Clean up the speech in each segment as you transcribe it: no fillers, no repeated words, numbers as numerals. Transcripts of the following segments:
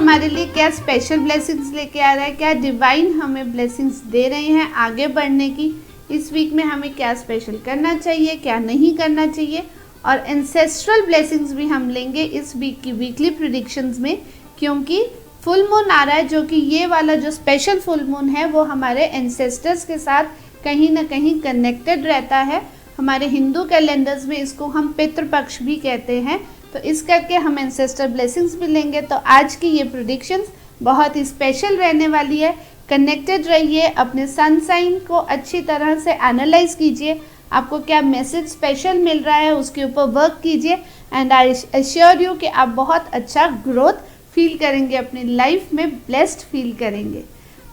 हमारे लिए क्या स्पेशल ब्लेसिंग्स लेके आ रहा है, क्या डिवाइन हमें ब्लेसिंग्स दे रहे हैं आगे बढ़ने की। इस वीक में हमें क्या स्पेशल करना चाहिए, क्या नहीं करना चाहिए, और एंसेस्ट्रल ब्लेसिंग्स भी हम लेंगे इस वीक की वीकली प्रेडिक्शंस में, क्योंकि फुल मून आ रहा है, जो कि ये वाला जो स्पेशल फुल मून है वो हमारे एंसेस्टर्स के साथ कहीं ना कहीं कनेक्टेड रहता है। हमारे हिंदू कैलेंडर्स में इसको हम पितृपक्ष भी कहते हैं, तो इस करके हम एंसेस्टर ब्लेसिंग्स भी लेंगे। तो आज की ये प्रेडिक्शंस बहुत ही स्पेशल रहने वाली है। कनेक्टेड रहिए, अपने सन साइन को अच्छी तरह से एनालाइज कीजिए, आपको क्या मैसेज स्पेशल मिल रहा है उसके ऊपर वर्क कीजिए, एंड आई एश्योर यू कि आप बहुत अच्छा ग्रोथ फील करेंगे, अपनी लाइफ में ब्लेस्ड फील करेंगे।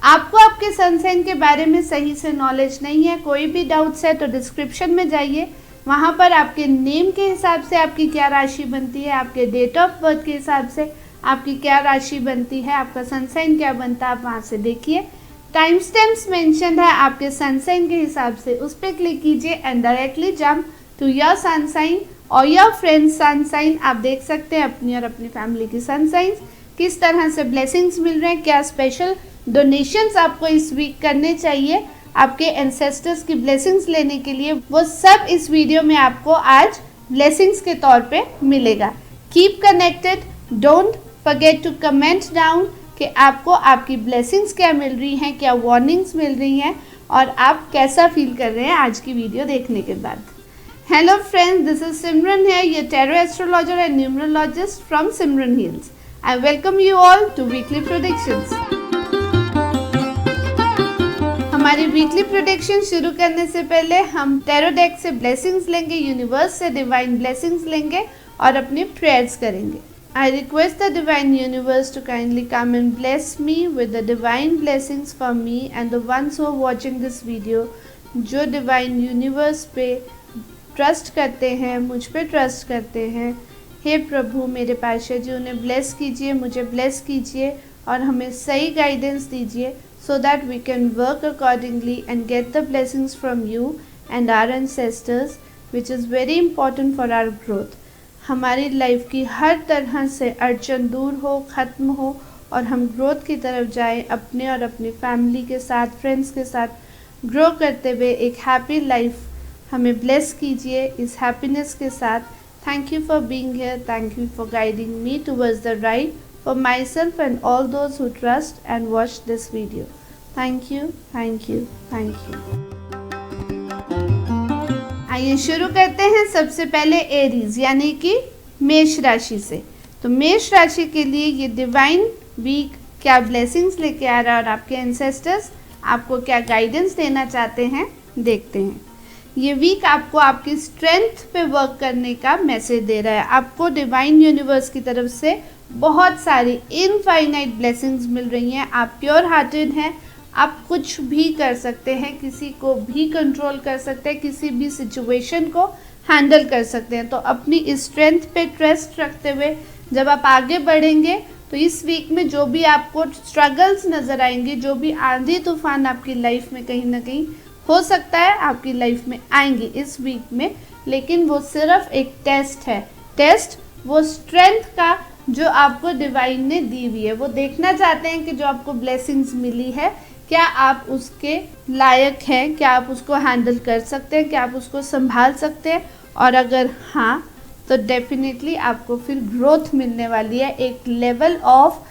आपको आपके सन साइन के बारे में सही से नॉलेज नहीं है, कोई भी डाउट्स है तो डिस्क्रिप्शन में जाइए, वहाँ पर आपके नेम के हिसाब से आपकी क्या राशि बनती है, आपके डेट ऑफ बर्थ के हिसाब से आपकी क्या राशि बनती है, आपका सन साइन क्या बनता है, आप वहाँ से देखिए। टाइम स्टैम्प्स मेंशन है आपके सन साइन के हिसाब से, उस पर क्लिक कीजिए and directly jump to your sun sign और योर फ्रेंड्स सन साइन। आप देख सकते हैं अपनी और अपनी फैमिली की सन साइंस, किस तरह से ब्लेसिंग्स मिल रहे हैं, क्या स्पेशल डोनेशंस आपको इस वीक करने चाहिए आपके एंसेस्टर्स की ब्लेसिंग्स लेने के लिए, वो सब इस वीडियो में आपको आज ब्लेसिंग्स के तौर पे मिलेगा। Keep connected, don't forget to comment down कि आपको आपकी ब्लेसिंग्स क्या मिल रही हैं, क्या वार्निंग्स मिल रही हैं, और आप कैसा फील कर रहे हैं आज की वीडियो देखने के बाद। Hello friends, this is Simran है, ये tarot astrologer and numerologist from Simran hills. I welcome you all to weekly predictions. हमारी वीकली प्रेडिक्शन शुरू करने से पहले हम टैरो डेक से ब्लेसिंग्स लेंगे, यूनिवर्स से डिवाइन ब्लेसिंग्स लेंगे और अपनी प्रेयर्स करेंगे। I request the divine universe to kindly come and bless me with the divine blessings for me and the ones who are watching this video, जो divine universe पे trust करते हैं, मुझ पे ट्रस्ट करते हैं। हे प्रभु, मेरे पाशा जी, उन्हें ब्लेस कीजिए, मुझे ब्लेस कीजिए और हमें सही गाइडेंस दीजिए, so that we can work accordingly and get the blessings from you and our ancestors, which is very important for our growth। हमारी लाइफ की हर तरह से अड़चन दूर हो, ख़त्म हो और हम ग्रोथ की तरफ जाएं, अपने और अपनी फैमिली के साथ, फ्रेंड्स के साथ ग्रो करते हुए एक हैप्पी लाइफ हमें ब्लेस कीजिए इस हैप्पीनेस के साथ। Thank you for being here, thank you for guiding me towards the right for my self and all those who trust and watch this video. Thank you, thank you, thank you. आइए शुरू करते हैं सबसे पहले Aries यानी कि मेष राशि से। तो मेष राशि के लिए ये डिवाइन वीक क्या ब्लेसिंग्स लेके आ रहा है और आपके एंसेस्टर्स आपको क्या गाइडेंस देना चाहते हैं, देखते हैं। ये वीक आपको आपकी स्ट्रेंथ पे वर्क करने का मैसेज दे रहा है। आपको डिवाइन यूनिवर्स की तरफ से बहुत सारी इनफाइनाइट ब्लेसिंग्स मिल रही हैं। आप प्योर हार्टेड हैं, आप कुछ भी कर सकते हैं, किसी को भी कंट्रोल कर सकते हैं, किसी भी सिचुएशन को हैंडल कर सकते हैं। तो अपनी स्ट्रेंथ पे ट्रस्ट रखते हुए जब आप आगे बढ़ेंगे तो इस वीक में जो भी आपको स्ट्रगल्स नज़र आएंगे, जो भी आंधी तूफान आपकी लाइफ में कहीं ना कहीं हो सकता है आपकी लाइफ में आएंगी इस वीक में, लेकिन वो सिर्फ एक टेस्ट है। टेस्ट वो स्ट्रेंथ का जो आपको डिवाइन ने दी हुई है, वो देखना चाहते हैं कि जो आपको ब्लेसिंग्स मिली है क्या आप उसके लायक हैं, क्या आप उसको हैंडल कर सकते हैं, क्या आप उसको संभाल सकते हैं, और अगर हाँ तो डेफिनेटली आपको फिर ग्रोथ मिलने वाली है, एक लेवल ऑफ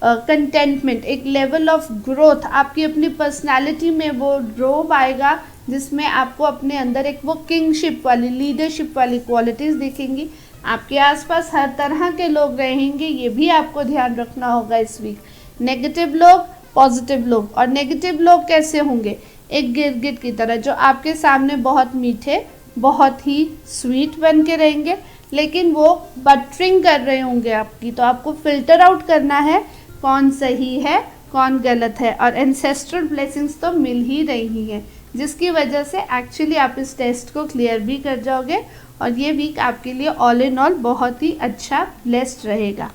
कंटेंटमेंट, एक लेवल ऑफ ग्रोथ आपकी अपनी पर्सनालिटी में वो ड्रोव आएगा, जिसमें आपको अपने अंदर एक वो किंगशिप वाली, लीडरशिप वाली क्वालिटीज़ दिखेंगी। आपके आसपास हर तरह के लोग रहेंगे, ये भी आपको ध्यान रखना होगा इस वीक। नेगेटिव लोग, पॉजिटिव लोग। और नेगेटिव लोग कैसे होंगे? एक गिरगिट की तरह जो आपके सामने बहुत मीठे, बहुत ही स्वीट बन के रहेंगे, लेकिन वो बटरिंग कर रहे होंगे आपकी। तो आपको फिल्टर आउट करना है कौन सही है, कौन गलत है। और एंसेस्ट्रल ब्लेसिंग्स तो मिल ही रही हैं, जिसकी वजह से एक्चुअली आप इस टेस्ट को क्लियर भी कर जाओगे और ये वीक आपके लिए ऑल इन ऑल बहुत ही अच्छा ब्लेस्ड रहेगा।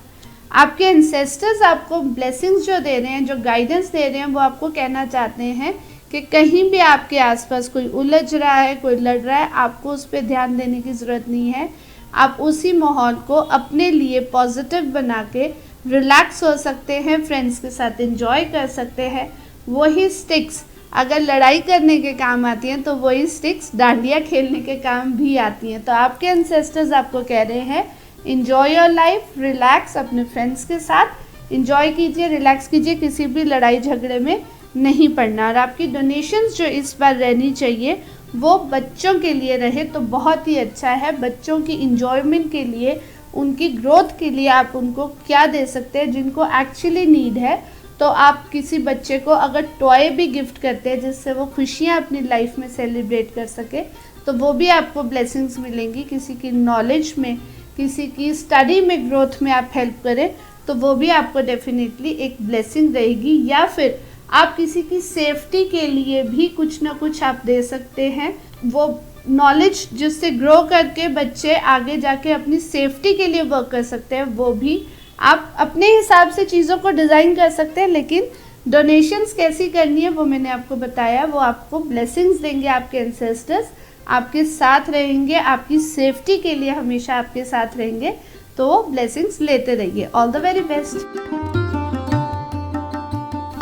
आपके एंसेस्टर्स आपको ब्लेसिंग्स जो दे रहे हैं, जो गाइडेंस दे रहे हैं, वो आपको कहना चाहते हैं कि कहीं भी आपके आसपास कोई उलझ रहा है, कोई लड़ रहा है, आपको उस पर ध्यान देने की ज़रूरत नहीं है। आप उसी माहौल को अपने लिए पॉजिटिव बना के रिलैक्स हो सकते हैं, फ्रेंड्स के साथ एंजॉय कर सकते हैं। वही स्टिक्स अगर लड़ाई करने के काम आती हैं तो वही स्टिक्स डांडिया खेलने के काम भी आती हैं। तो आपके एंसेस्टर्स आपको कह रहे हैं एंजॉय योर लाइफ, रिलैक्स, अपने फ्रेंड्स के साथ एंजॉय कीजिए, रिलैक्स कीजिए, किसी भी लड़ाई झगड़े में नहीं पड़ना। और आपकी डोनेशंस जो इस बार रहनी चाहिए वो बच्चों के लिए रहे तो बहुत ही अच्छा है। बच्चों की इंजॉयमेंट के लिए, उनकी ग्रोथ के लिए आप उनको क्या दे सकते हैं जिनको एक्चुअली नीड है। तो आप किसी बच्चे को अगर टॉय भी गिफ्ट करते हैं जिससे वो खुशियाँ अपनी लाइफ में सेलिब्रेट कर सके तो वो भी आपको ब्लेसिंग्स मिलेंगी। किसी की नॉलेज में, किसी की स्टडी में, ग्रोथ में आप हेल्प करें तो वो भी आपको डेफिनेटली एक ब्लेसिंग रहेगी। या फिर आप किसी की सेफ्टी के लिए भी कुछ ना कुछ आप दे सकते हैं। वो नॉलेज जिससे ग्रो करके बच्चे आगे जाके अपनी सेफ्टी के लिए वर्क कर सकते हैं, वो भी आप अपने हिसाब से चीज़ों को डिज़ाइन कर सकते हैं। लेकिन डोनेशंस कैसी करनी है वो मैंने आपको बताया। वो आपको ब्लेसिंग्स देंगे, आपके एंसेस्टर्स आपके साथ रहेंगे, आपकी सेफ्टी के लिए हमेशा आपके साथ रहेंगे। तो वो ब्लेसिंग्स लेते रहिए। All the very best.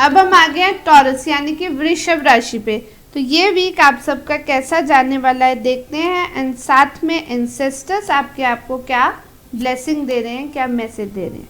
अब हम आ गए हैं टॉरस यानी कि वृषभ राशि पे। तो ये वीक आप सबका कैसा जाने वाला है देखते हैं, एंड साथ में एंसेस्टर्स आपको क्या ब्लेसिंग दे रहे हैं, क्या मैसेज दे रहे हैं।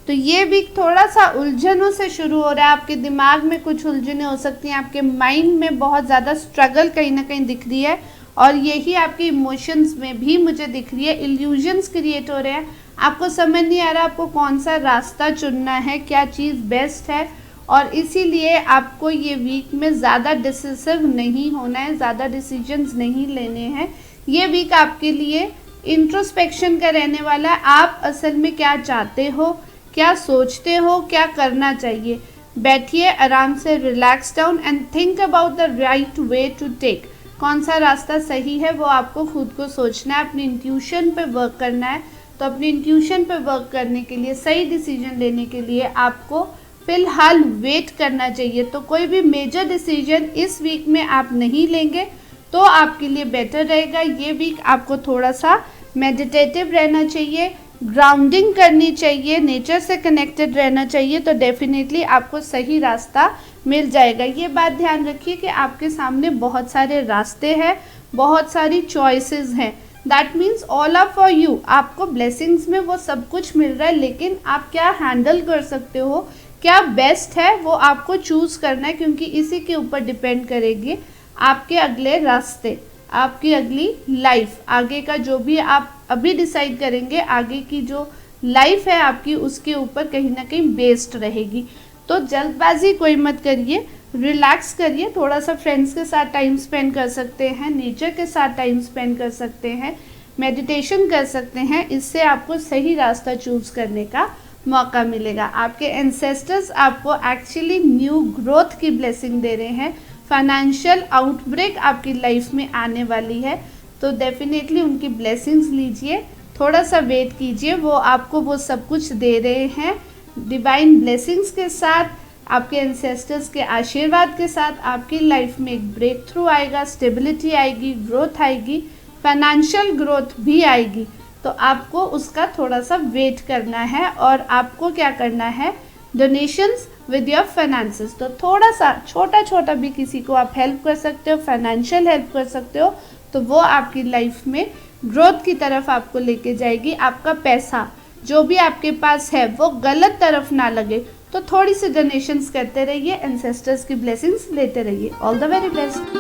तो ये वीक थोड़ा सा उलझनों से शुरू हो रहा है। आपके दिमाग में कुछ उलझनें हो सकती हैं, आपके माइंड में बहुत ज़्यादा स्ट्रगल कहीं ना कहीं दिख रही है, और यही आपके इमोशंस में भी मुझे दिख रही है। इल्यूजन्स क्रिएट हो रहे हैं, आपको समझ नहीं आ रहा आपको कौन सा रास्ता चुनना है, क्या चीज़ बेस्ट है, और इसीलिए आपको ये वीक में ज़्यादा डिसिसिव नहीं होना है, ज़्यादा डिसीजंस नहीं लेने हैं। ये वीक आपके लिए इंट्रोस्पेक्शन का रहने वाला है। आप असल में क्या चाहते हो, क्या सोचते हो, क्या करना चाहिए। बैठिए आराम से, relax down and think about the right way to take. कौन सा रास्ता सही है वो आपको खुद को सोचना है, अपनी इंट्यूशन पे वर्क करना है। तो अपनी इंट्यूशन पे वर्क करने के लिए, सही डिसीजन लेने के लिए आपको फ़िलहाल वेट करना चाहिए। तो कोई भी मेजर डिसीजन इस वीक में आप नहीं लेंगे तो आपके लिए बेटर रहेगा। ये वीक आपको थोड़ा सा मेडिटेटिव रहना चाहिए, ग्राउंडिंग करनी चाहिए, नेचर से कनेक्टेड रहना चाहिए, तो डेफिनेटली आपको सही रास्ता मिल जाएगा। ये बात ध्यान रखिए कि आपके सामने बहुत सारे रास्ते हैं, बहुत सारी चॉइसेस हैं। That means all are for you. आपको ब्लेसिंग्स में वो सब कुछ मिल रहा है, लेकिन आप क्या हैंडल कर सकते हो, क्या बेस्ट है, वो आपको चूज़ करना है, क्योंकि इसी के ऊपर डिपेंड करेगी आपके अगले रास्ते, आपकी अगली लाइफ। आगे का जो भी आप अभी डिसाइड करेंगे, आगे की जो लाइफ है आपकी, उसके ऊपर कहीं ना कहीं बेस्ड रहेगी। तो जल्दबाजी कोई मत करिए, रिलैक्स करिए। थोड़ा सा फ्रेंड्स के साथ टाइम स्पेंड कर सकते हैं, नेचर के साथ टाइम स्पेंड कर सकते हैं, मेडिटेशन कर सकते हैं। इससे आपको सही रास्ता चूज़ करने का मौका मिलेगा। आपके एंसेस्टर्स आपको एक्चुअली न्यू ग्रोथ की ब्लेसिंग दे रहे हैं। फाइनेंशियल आउटब्रेक आपकी लाइफ में आने वाली है, तो डेफिनेटली उनकी ब्लेसिंग्स लीजिए, थोड़ा सा वेट कीजिए, वो आपको वो सब कुछ दे रहे हैं। डिवाइन ब्लेसिंग्स के साथ, आपके एंसेस्टर्स के आशीर्वाद के साथ आपकी लाइफ में एक ब्रेक थ्रू आएगा, स्टेबिलिटी आएगी, ग्रोथ आएगी, फाइनेंशियल ग्रोथ भी आएगी। तो आपको उसका थोड़ा सा वेट करना है, और आपको क्या करना है, डोनेशंस विद योर फाइनेंसेस। तो थोड़ा सा छोटा छोटा भी किसी को आप हेल्प कर सकते हो, फाइनेंशियल हेल्प कर सकते हो, तो वो आपकी लाइफ में ग्रोथ की तरफ आपको लेके जाएगी। आपका पैसा जो भी आपके पास है वो गलत तरफ ना लगे, तो थोड़ी सी डोनेशंस करते रहिए, एंसेस्टर्स की ब्लेसिंग्स लेते रहिए। All the very best.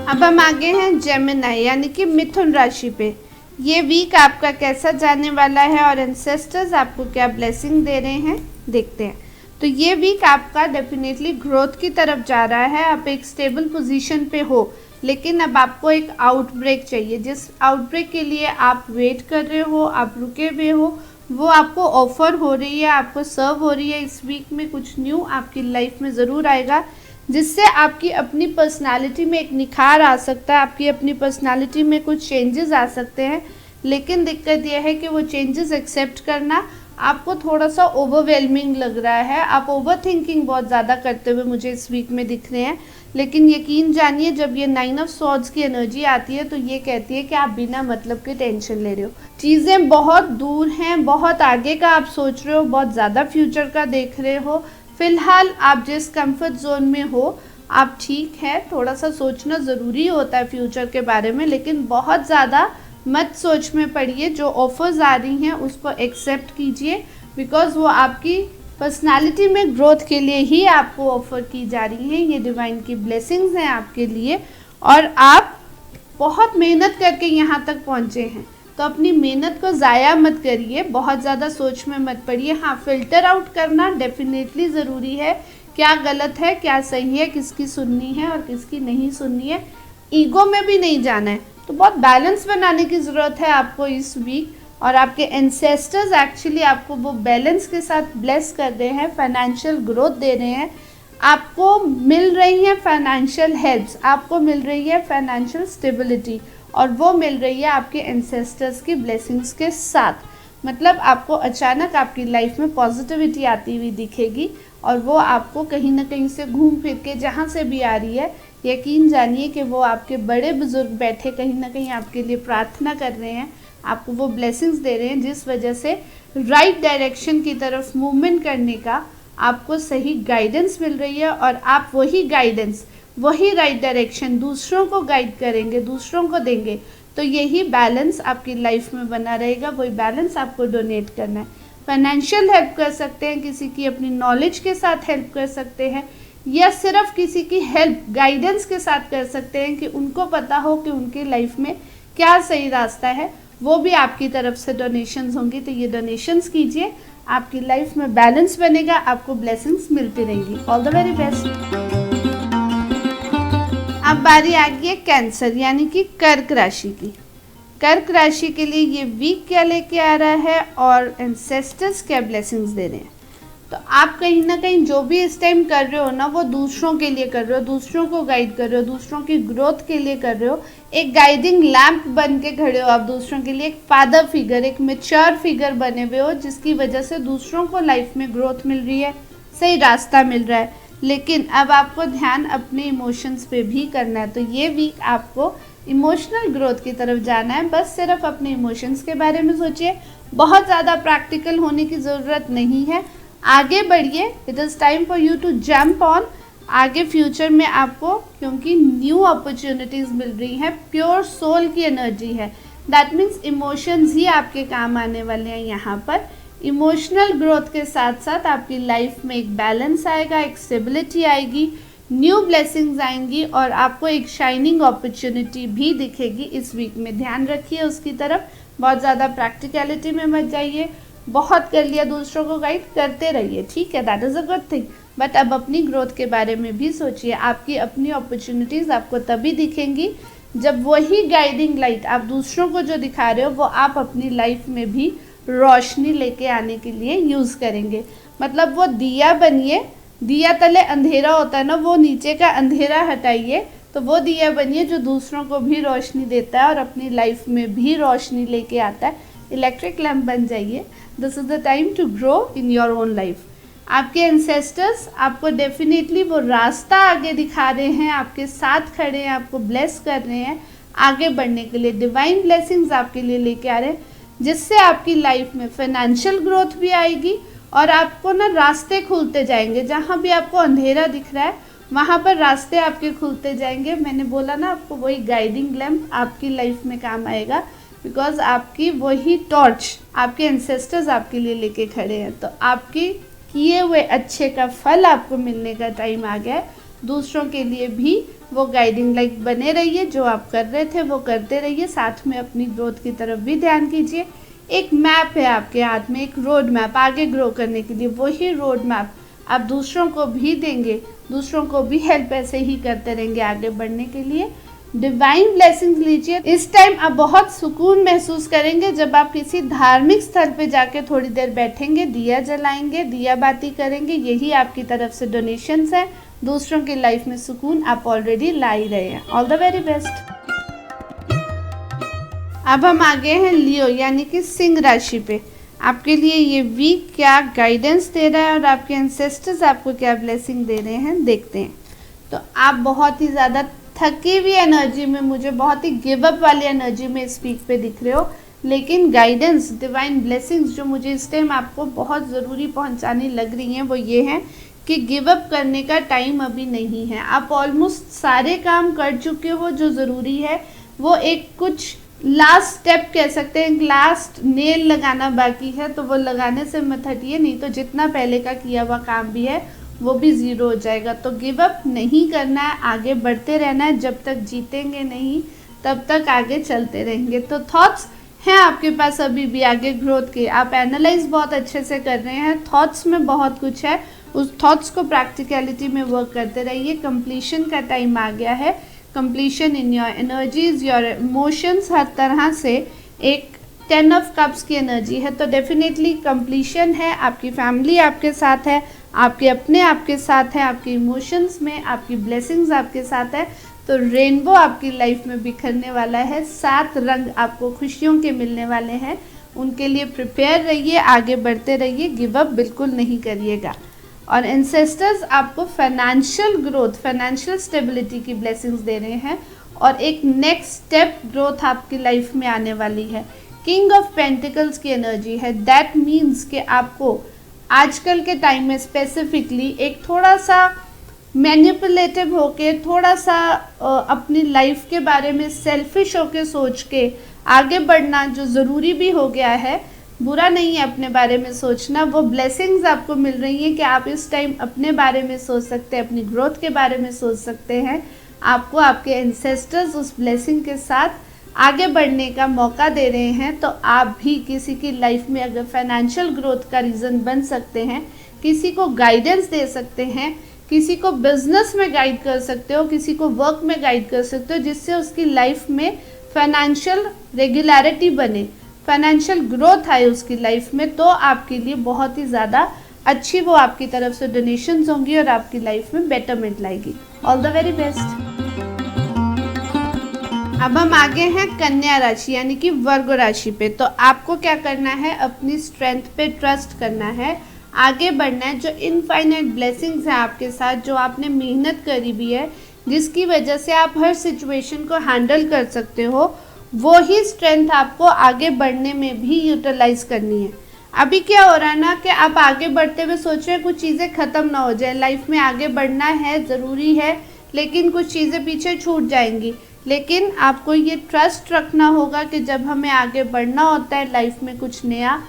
अब हम आगे हैं जेमिनी यानी कि मिथुन राशि पे। ये वीक आपका कैसा जाने वाला है और एंसेस्टर्स आपको क्या ब्लेसिंग दे रहे हैं देखते हैं। तो ये वीक आपका डेफिनेटली ग्रोथ की तरफ जा रहा है। आप एक स्टेबल पोजीशन पे हो, लेकिन अब आपको एक आउटब्रेक चाहिए। जिस आउटब्रेक के लिए आप वेट कर रहे हो, आप रुके हुए हो, वो आपको ऑफर हो रही है, आपको सर्व हो रही है। इस वीक में कुछ न्यू आपकी लाइफ में ज़रूर आएगा, जिससे आपकी अपनी पर्सनालिटी में एक निखार आ सकता है, आपकी अपनी पर्सनालिटी में कुछ चेंजेस आ सकते हैं। लेकिन दिक्कत यह है कि वो चेंजेस एक्सेप्ट करना आपको थोड़ा सा ओवरवेलमिंग लग रहा है। आप ओवर थिंकिंग बहुत ज़्यादा करते हुए मुझे इस वीक में दिख रहे हैं, लेकिन यकीन जानिए जब ये 9 ऑफ स्वॉर्ड्स की एनर्जी आती है तो ये कहती है कि आप बिना मतलब के टेंशन ले रहे हो, चीज़ें बहुत दूर हैं, बहुत आगे का आप सोच रहे हो, बहुत ज़्यादा फ्यूचर का देख रहे हो। फिलहाल आप जिस कंफर्ट जोन में हो आप ठीक है, थोड़ा सा सोचना ज़रूरी होता है फ्यूचर के बारे में, लेकिन बहुत ज़्यादा मत सोच में पड़िए। जो ऑफर्स आ रही हैं उसको एक्सेप्ट कीजिए, बिकॉज वो आपकी पर्सनालिटी में ग्रोथ के लिए ही आपको ऑफर की जा रही हैं। ये डिवाइन की ब्लेसिंग्स हैं आपके लिए और आप बहुत मेहनत करके यहाँ तक पहुँचे हैं, तो अपनी मेहनत को ज़ाया मत करिए, बहुत ज़्यादा सोच में मत पड़िए। हाँ, फिल्टर आउट करना डेफिनेटली ज़रूरी है, क्या गलत है क्या सही है, किसकी सुननी है और किसकी नहीं सुननी है। ईगो में भी नहीं जाना है, तो बहुत बैलेंस बनाने की ज़रूरत है आपको इस वीक। और आपके एंसेस्टर्स एक्चुअली आपको वो बैलेंस के साथ ब्लेस कर रहे हैं, फाइनेंशियल ग्रोथ दे रहे हैं, आपको मिल रही है फाइनेंशियल हेल्प्स, आपको मिल रही है फाइनेंशियल स्टेबिलिटी, और वो मिल रही है आपके एंसेस्टर्स की ब्लेसिंग्स के साथ। मतलब आपको अचानक आपकी लाइफ में पॉजिटिविटी आती हुई दिखेगी और वो आपको कहीं ना कहीं से घूम फिर के जहाँ से भी आ रही है, यकीन जानिए कि वो आपके बड़े बुजुर्ग बैठे कहीं ना कहीं आपके लिए प्रार्थना कर रहे हैं, आपको वो ब्लेसिंग्स दे रहे हैं, जिस वजह से राइट डायरेक्शन की तरफ मूवमेंट करने का आपको सही गाइडेंस मिल रही है। और आप वही गाइडेंस, वही राइट डायरेक्शन दूसरों को गाइड करेंगे, दूसरों को देंगे, तो यही बैलेंस आपकी लाइफ में बना रहेगा। वही बैलेंस आपको डोनेट करना है। फाइनेंशियल हेल्प कर सकते हैं, किसी की अपनी नॉलेज के साथ हेल्प कर सकते हैं, या सिर्फ किसी की हेल्प गाइडेंस के साथ कर सकते हैं कि उनको पता हो कि उनकी लाइफ में क्या सही रास्ता है, वो भी आपकी तरफ से डोनेशंस होंगी। तो ये डोनेशंस कीजिए, आपकी लाइफ में बैलेंस बनेगा, आपको ब्लेसिंग्स मिलती रहेंगी। All the very best. अब बारी आ गई है कैंसर यानी कि कर्क राशि की। कर्क राशि के लिए ये वीक क्या लेके आ रहा है और एंसेस्टर्स क्या ब्लेसिंग्स दे रहे हैं। तो आप कहीं ना कहीं जो भी इस टाइम कर रहे हो ना, वो दूसरों के लिए कर रहे हो, दूसरों को गाइड कर रहे हो, दूसरों की ग्रोथ के लिए कर रहे हो। एक गाइडिंग लैम्प बन के खड़े हो आप दूसरों के लिए, एक फादर फिगर, एक मैच्योर फिगर बने हुए हो, जिसकी वजह से दूसरों को लाइफ में ग्रोथ मिल रही है, सही रास्ता मिल रहा है। लेकिन अब आपको ध्यान अपने इमोशंस पे भी करना है। तो ये वीक आपको इमोशनल ग्रोथ की तरफ जाना है। बस सिर्फ अपने इमोशंस के बारे में सोचिए, बहुत ज़्यादा प्रैक्टिकल होने की ज़रूरत नहीं है। आगे बढ़िए, it is time for you to jump on. आगे फ्यूचर में आपको, क्योंकि न्यू अपॉर्चुनिटीज़ मिल रही हैं, प्योर सोल की एनर्जी है, दैट मीन्स इमोशंस ही आपके काम आने वाले हैं। यहाँ पर इमोशनल ग्रोथ के साथ साथ आपकी लाइफ में एक बैलेंस आएगा, एक स्टेबिलिटी आएगी, न्यू ब्लेसिंग्स आएंगी और आपको एक शाइनिंग अपॉर्चुनिटी भी दिखेगी इस वीक में। ध्यान रखिए उसकी तरफ, बहुत ज़्यादा प्रैक्टिकलिटी में मत जाइए। बहुत कर लिया, दूसरों को गाइड करते रहिए, ठीक है, that is a good thing, but अब अपनी ग्रोथ के बारे में भी सोचिए। आपकी अपनी अपॉर्चुनिटीज़ आपको तभी दिखेंगी जब वही गाइडिंग लाइट आप दूसरों को जो दिखा रहे हो वो आप अपनी लाइफ में भी रोशनी लेके आने के लिए यूज़ करेंगे। मतलब वो दिया बनिए, दिया तले अंधेरा होता है ना, वो नीचे का अंधेरा हटाइए, तो वो दिया बनिए जो दूसरों को भी रोशनी देता है और अपनी लाइफ में भी रोशनी लेके आता है। इलेक्ट्रिक लैम्प बन जाइए। This is the time to grow in your own life. आपके एंसेस्टर्स आपको डेफिनेटली वो रास्ता आगे दिखा रहे हैं, आपके साथ खड़े हैं, आपको ब्लेस कर रहे हैं आगे बढ़ने के लिए। डिवाइन ब्लेसिंग्स आपके लिए लेके आ रहे हैं, जिससे आपकी लाइफ में फाइनेंशियल ग्रोथ भी आएगी और आपको ना रास्ते खुलते जाएंगे। जहाँ भी आपको अंधेरा दिख रहा है वहाँ पर रास्ते आपके खुलते जाएंगे। मैंने बोला ना, आपको वही गाइडिंग लैम्प आपकी लाइफ में काम आएगा, बिकॉज आपकी वही टॉर्च आपके एंसेस्टर्स आपके लिए लेके खड़े हैं। तो आपके किए हुए अच्छे का फल आपको मिलने का टाइम आ गया है। दूसरों के लिए भी वो गाइडिंग लाइट बने रहिए, जो आप कर रहे थे वो करते रहिए, साथ में अपनी ग्रोथ की तरफ भी ध्यान कीजिए। एक मैप है आपके हाथ में, एक रोड मैप आगे ग्रो करने के लिए, वही रोड मैप आप दूसरों को भी देंगे, दूसरों को भी हेल्प ऐसे ही करते रहेंगे आगे बढ़ने के लिए। डिवाइन ब्लेसिंग्स लीजिए। इस टाइम आप बहुत सुकून महसूस करेंगे जब आप किसी धार्मिक स्थल पे जाके थोड़ी देर बैठेंगे, दिया जलाएंगे, दिया बाती करेंगे। यही आपकी तरफ से डोनेशंस हैं। दूसरों की लाइफ में सुकून आप ऑलरेडी ला ही रहे हैं। All the very best. अब हम आ गए हैं लियो यानी कि सिंह राशि पे। आपके लिए ये वीक क्या गाइडेंस दे रहा है और आपके एंसेस्टर्स आपको क्या ब्लेसिंग दे रहे हैं, देखते हैं। तो आप बहुत ही ज़्यादा थकी हुई एनर्जी में, मुझे बहुत ही गिव अप वाली एनर्जी में इस वीक पे दिख रहे हो, लेकिन गाइडेंस, डिवाइन ब्लेसिंग्स जो मुझे इस टाइम आपको बहुत ज़रूरी पहुंचानी लग रही हैं वो ये हैं कि गिव अप करने का टाइम अभी नहीं है। आप ऑलमोस्ट सारे काम कर चुके हो जो ज़रूरी है, वो एक कुछ लास्ट स्टेप कह सकते हैं, लास्ट नेल लगाना बाकी है, तो वो लगाने से मत हटिए, नहीं तो जितना पहले का किया हुआ काम भी है वो भी ज़ीरो हो जाएगा। तो गिव अप नहीं करना है, आगे बढ़ते रहना है, जब तक जीतेंगे नहीं तब तक आगे चलते रहेंगे। तो थॉट्स हैं आपके पास अभी भी आगे ग्रोथ के, आप एनालाइज बहुत अच्छे से कर रहे हैं, थॉट्स में बहुत कुछ है, उस थॉट्स को प्रैक्टिकलिटी में वर्क करते रहिए। कंप्लीशन का टाइम आ गया है, completion in your energies, your emotions, हर तरह से एक 10 ऑफ कप्स की एनर्जी है, तो डेफिनेटली कंप्लीशन है। आपकी फैमिली आपके साथ है, आपके अपने आपके साथ है, आपके इमोशंस में आपकी ब्लेसिंग्स आपके साथ है, तो रेनबो आपकी लाइफ में बिखरने वाला है, 7 रंग आपको खुशियों के मिलने वाले हैं, उनके लिए प्रिपेयर रहिए, आगे बढ़ते रहिए, गिव अप बिल्कुल नहीं करिएगा। और एंसेस्टर्स आपको फाइनेंशियल ग्रोथ, फाइनेंशियल स्टेबिलिटी की ब्लेसिंग्स दे रहे हैं और एक नेक्स्ट स्टेप ग्रोथ आपकी लाइफ में आने वाली है। किंग ऑफ पेंटिकल्स की एनर्जी है, दैट मीन्स कि आपको आजकल के टाइम में स्पेसिफिकली एक थोड़ा सा मैनिपुलेटिव होके, थोड़ा सा अपनी लाइफ के बारे में सेल्फिश होके सोच के आगे बढ़ना जो ज़रूरी भी हो गया है, बुरा नहीं है अपने बारे में सोचना, वो ब्लेसिंग्स आपको मिल रही हैं कि आप इस टाइम अपने बारे में सोच सकते हैं, अपनी ग्रोथ के बारे में सोच सकते हैं। आपको आपके एंसेस्टर्स उस ब्लेसिंग के साथ आगे बढ़ने का मौका दे रहे हैं, तो आप भी किसी की लाइफ में अगर फाइनेंशियल ग्रोथ का रीज़न बन सकते हैं, किसी को गाइडेंस दे सकते हैं, किसी को बिजनेस में गाइड कर सकते हो, किसी को वर्क में गाइड कर सकते हो, जिससे उसकी लाइफ में फाइनेंशियल रेगुलरिटी बने, फाइनेंशियल ग्रोथ आए उसकी लाइफ में, तो आपके लिए बहुत ही ज़्यादा अच्छी वो आपकी तरफ से डोनेशंस होंगी और आपकी लाइफ में बेटरमेंट लाएगी। All the very best. अब हम आगे हैं कन्या राशि यानी कि वर्गो राशि पे। तो आपको क्या करना है, अपनी स्ट्रेंथ पे ट्रस्ट करना है, आगे बढ़ना है। जो इनफाइनाइट ब्लेसिंग्स हैं आपके साथ, जो आपने मेहनत करी भी है, जिसकी वजह से आप हर सिचुएशन को हैंडल कर सकते हो, वो ही स्ट्रेंथ आपको आगे बढ़ने में भी यूटिलाइज करनी है। अभी क्या हो रहा है ना कि आप आगे बढ़ते हुए सोच रहे हैं कुछ चीज़ें ख़त्म ना हो जाए, लाइफ में आगे बढ़ना है, ज़रूरी है, लेकिन कुछ चीज़ें पीछे छूट जाएंगी। लेकिन आपको ये ट्रस्ट रखना होगा कि जब हमें आगे बढ़ना होता है, लाइफ में कुछ नया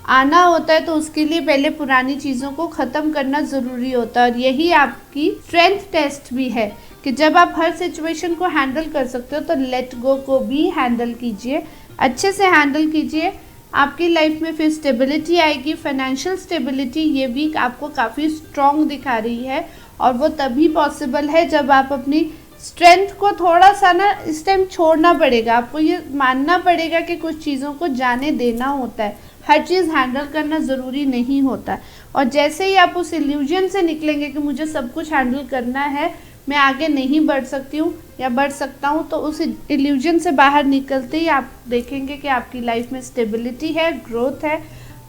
आना होता है, तो उसके लिए पहले पुरानी चीज़ों को ख़त्म करना ज़रूरी होता है। और यही आपकी स्ट्रेंथ टेस्ट भी है कि जब आप हर सिचुएशन को हैंडल कर सकते हो, तो लेट गो को भी हैंडल कीजिए, अच्छे से हैंडल कीजिए। आपकी लाइफ में फिर स्टेबिलिटी आएगी, फाइनेंशियल स्टेबिलिटी ये वीक आपको काफ़ी स्ट्रॉन्ग दिखा रही है, और वो तभी पॉसिबल है जब आप अपनी स्ट्रेंथ को थोड़ा सा ना इस टाइम छोड़ना पड़ेगा। आपको ये मानना पड़ेगा कि कुछ चीज़ों को जाने देना होता है, हर चीज़ हैंडल करना ज़रूरी नहीं होता। और जैसे ही आप उस इल्यूजन से निकलेंगे कि मुझे सब कुछ हैंडल करना है, मैं आगे नहीं बढ़ सकती हूँ या बढ़ सकता हूँ, तो उस इल्यूजन से बाहर निकलते ही आप देखेंगे कि आपकी लाइफ में स्टेबिलिटी है, ग्रोथ है,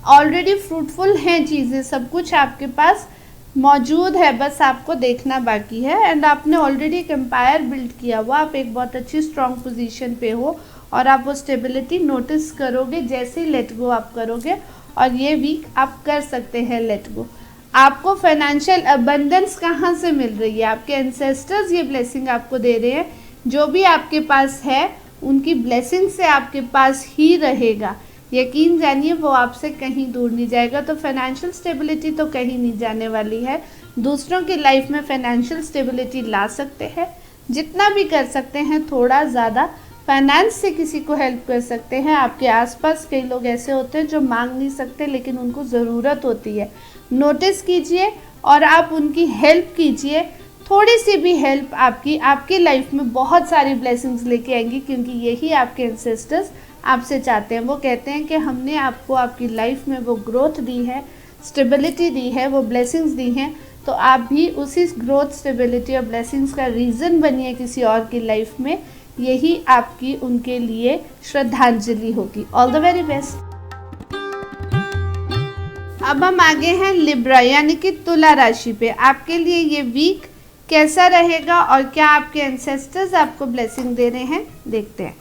ऑलरेडी फ्रूटफुल हैं चीज़ें, सब कुछ आपके पास मौजूद है, बस आपको देखना बाकी है। एंड आपने ऑलरेडी एक एम्पायर बिल्ड किया हुआ, आप एक बहुत अच्छी स्ट्रॉन्ग पोजीशन पे हो, और आप वो स्टेबिलिटी नोटिस करोगे जैसे ही लेट गो आप करोगे, और ये वीक आप कर सकते हैं लेट गो। आपको फाइनेंशियल अबंडेंस कहाँ से मिल रही है, आपके एंसेस्टर्स ये ब्लेसिंग आपको दे रहे हैं, जो भी आपके पास है उनकी ब्लेसिंग से आपके पास ही रहेगा, यकीन जानिए वो आपसे कहीं दूर नहीं जाएगा। तो फाइनेंशियल स्टेबिलिटी तो कहीं नहीं जाने वाली है, दूसरों की लाइफ में फाइनेंशियल स्टेबिलिटी ला सकते हैं, जितना भी कर सकते हैं, थोड़ा ज़्यादा फाइनेंस से किसी को हेल्प कर सकते हैं। आपके आसपास कई लोग ऐसे होते हैं जो मांग नहीं सकते लेकिन उनको ज़रूरत होती है, नोटिस कीजिए और आप उनकी हेल्प कीजिए। थोड़ी सी भी हेल्प आपकी लाइफ में बहुत सारी ब्लेसिंग्स लेके आएंगी, क्योंकि यही आपके एंसेस्टर्स आपसे चाहते हैं। वो कहते हैं कि हमने आपको आपकी लाइफ में वो ग्रोथ दी है, स्टेबिलिटी दी है, वो ब्लेसिंग्स दी हैं, तो आप भी उसी ग्रोथ, स्टेबिलिटी और ब्लेसिंग्स का रीज़न बनिए किसी और की लाइफ में। यही आपकी उनके लिए श्रद्धांजलि होगी। All the very best. अब हम आगे हैं लिब्रा यानी कि तुला राशि पे। आपके लिए ये वीक कैसा रहेगा और क्या आपके एंसेस्टर्स आपको ब्लेसिंग दे रहे हैं, देखते हैं।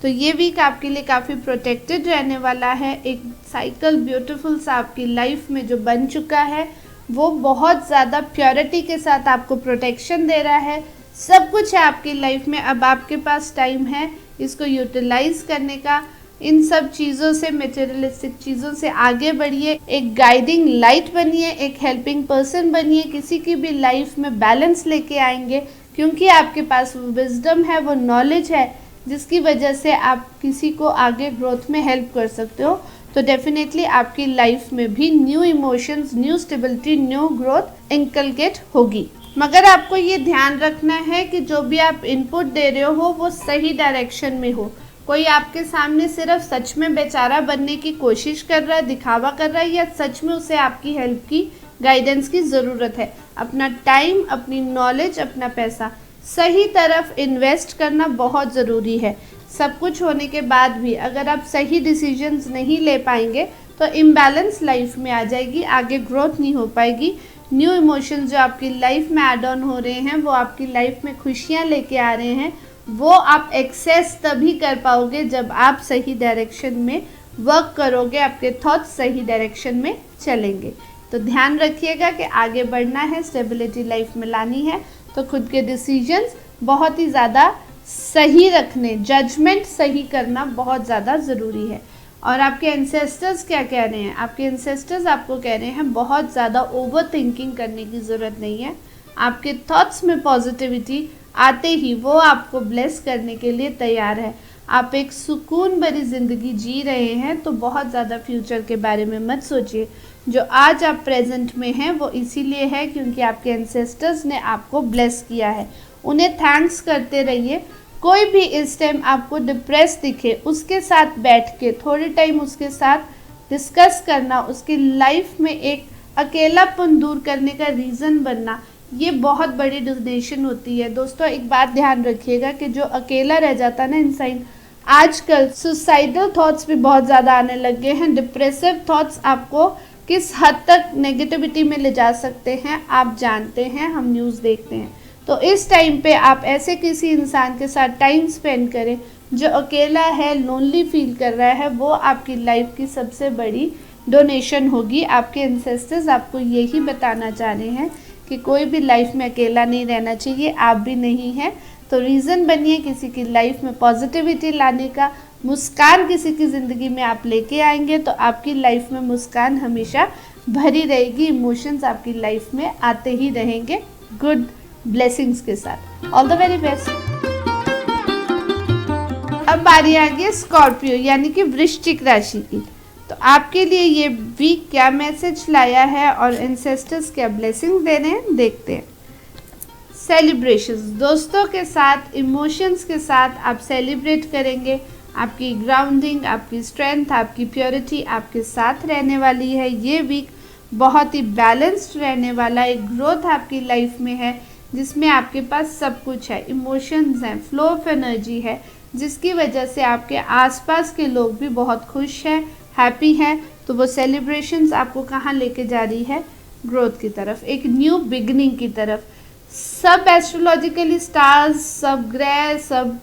तो ये वीक आपके लिए काफ़ी प्रोटेक्टेड रहने वाला है। एक साइकिल ब्यूटीफुल सा आपकी लाइफ में जो बन चुका है वो बहुत ज़्यादा प्योरिटी के साथ आपको प्रोटेक्शन दे रहा है। सब कुछ है आपकी लाइफ में, अब आपके पास टाइम है इसको यूटिलाइज करने का। इन सब चीज़ों से, मटेरियलिस्टिक चीज़ों से आगे बढ़िए, एक गाइडिंग लाइट बनिए, एक हेल्पिंग पर्सन बनिए, किसी की भी लाइफ में बैलेंस लेके आएंगे, क्योंकि आपके पास वो विजडम है, वो नॉलेज है जिसकी वजह से आप किसी को आगे ग्रोथ में हेल्प कर सकते हो। तो डेफिनेटली आपकी लाइफ में भी new emotions, new stability, new growth inculcate होगी। मगर आपको ये ध्यान रखना है कि जो भी आप इनपुट दे रहे हो वो सही डायरेक्शन में हो। कोई आपके सामने सिर्फ सच में बेचारा बनने की कोशिश कर रहा है, दिखावा कर रहा है, या सच में उसे आपकी हेल्प की, गाइडेंस की ज़रूरत है। अपना टाइम, अपनी नॉलेज, अपना पैसा सही तरफ इन्वेस्ट करना बहुत ज़रूरी है। सब कुछ होने के बाद भी अगर आप सही डिसीजंस नहीं ले पाएंगे तो इम्बैलेंस लाइफ में आ जाएगी, आगे ग्रोथ नहीं हो पाएगी। न्यू इमोशंस जो आपकी लाइफ में ऐड ऑन हो रहे हैं, वो आपकी लाइफ में खुशियाँ लेके आ रहे हैं, वो आप एक्सेस तभी कर पाओगे जब आप सही डायरेक्शन में वर्क करोगे, आपके थॉट्स सही डायरेक्शन में चलेंगे। तो ध्यान रखिएगा कि आगे बढ़ना है, स्टेबिलिटी लाइफ में लानी है, तो खुद के डिसीजंस बहुत ही ज़्यादा सही रखने, जजमेंट सही करना बहुत ज़्यादा ज़रूरी है। और आपके एंसेस्टर्स क्या कह रहे हैं? आपके एंसेस्टर्स आपको कह रहे हैं बहुत ज़्यादा ओवर थिंकिंग करने की ज़रूरत नहीं है। आपके थॉट्स में पॉजिटिविटी आते ही वो आपको ब्लेस करने के लिए तैयार है। आप एक सुकून भरी ज़िंदगी जी रहे हैं, तो बहुत ज़्यादा फ्यूचर के बारे में मत सोचिए। जो आज आप प्रेजेंट में हैं वो इसीलिए है क्योंकि आपके एंसेस्टर्स ने आपको ब्लेस किया है। उन्हें थैंक्स करते रहिए। कोई भी इस टाइम आपको डिप्रेस दिखे, उसके साथ बैठ के थोड़े टाइम उसके साथ डिस्कस करना, उसकी लाइफ में एक अकेलापन दूर करने का रीज़न बनना, ये बहुत बड़ी डोनेशन होती है। दोस्तों एक बात ध्यान रखिएगा कि जो अकेला रह जाता है ना इंसान, आजकल सुसाइडल थॉट्स भी बहुत ज़्यादा आने लग गए हैं। डिप्रेसिव थॉट्स आपको किस हद तक नेगेटिविटी में ले जा सकते हैं आप जानते हैं, हम न्यूज़ देखते हैं। तो इस टाइम पे आप ऐसे किसी इंसान के साथ टाइम स्पेंड करें जो अकेला है, लोनली फील कर रहा है, वो आपकी लाइफ की सबसे बड़ी डोनेशन होगी। आपके एंसेस्टर्स आपको यही बताना चाह रहे हैं कि कोई भी लाइफ में अकेला नहीं रहना चाहिए, आप भी नहीं हैं। तो रीज़न बनिए किसी की लाइफ में पॉजिटिविटी लाने का। मुस्कान किसी की ज़िंदगी में आप लेके आएंगे तो आपकी लाइफ में मुस्कान हमेशा भरी रहेगी। इमोशंस आपकी लाइफ में आते ही रहेंगे गुड ब्लेसिंग्स के साथ। All the very best. अब बारी आ गई स्कॉर्पियो यानी कि वृश्चिक राशि की। तो आपके लिए ये वीक क्या मैसेज लाया है और एंसेस्टर्स क्या ब्लेसिंग्स दे रहे हैं, देखते हैं। सेलिब्रेशंस, दोस्तों के साथ, इमोशंस के साथ आप सेलिब्रेट करेंगे। आपकी ग्राउंडिंग, आपकी स्ट्रेंथ, आपकी प्योरिटी आपके साथ रहने वाली है। ये वीक बहुत ही बैलेंस्ड रहने वाला, एक ग्रोथ आपकी लाइफ में है जिसमें आपके पास सब कुछ है, इमोशंस हैं, फ्लो ऑफ एनर्जी है, जिसकी वजह से आपके आसपास के लोग भी बहुत खुश हैं, हैप्पी हैं। तो वो सेलिब्रेशंस आपको कहाँ लेके जा रही है? ग्रोथ की तरफ, एक न्यू बिगनिंग की तरफ। सब एस्ट्रोलॉजिकली स्टार्स, सब ग्रह, सब